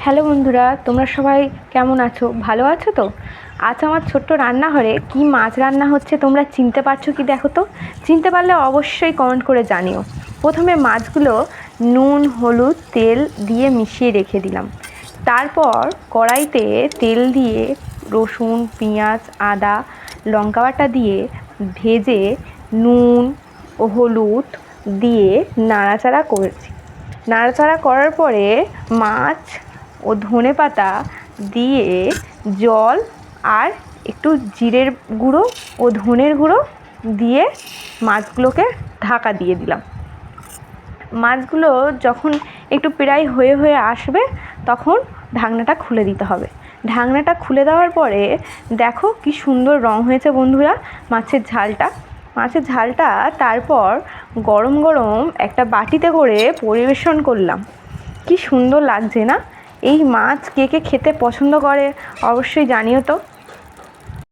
Hello বন্ধুরা, তোমরা সবাই কেমন আছো? ভালো আছো তো? আজ আমার ছোট্ট রান্নাঘরে কি মাছ রান্না হচ্ছে তোমরা চিনতে পারছো কি দেখো তো। চিনতে পারলে অবশ্যই কমেন্ট করে জানিও। প্রথমে মাছগুলো নুন, হলুদ, তেল দিয়ে মিশিয়ে রেখে দিলাম। তারপর কড়াইতে তেল দিয়ে রসুন, পেঁয়াজ, আদা, লঙ্কা বাটা দিয়ে ভেজে নুন ও হলুদ দিয়ে নাড়াচাড়া করেছি। নাড়াচাড়া করার পরে মাছ ও ধনেপাতা দিয়ে জল আর একটু জিরের গুঁড়ো ও ধনের গুঁড়ো দিয়ে মাছগুলোকে ঢাকা দিয়ে দিলাম। মাছগুলো যখন একটু প্রায় হয়ে আসবে তখন ঢাকনাটা খুলে দিতে হবে। ঢাকনাটা খুলে দেওয়ার পরে দেখো কি সুন্দর রং হয়েছে বন্ধুরা মাছের ঝালটা। তারপর গরম গরম একটা বাটিতে করে পরিবেশন করলাম। কি সুন্দর লাগছে না? এই মাছ কে কে খেতে পছন্দ করে অবশ্যই জানিও তো।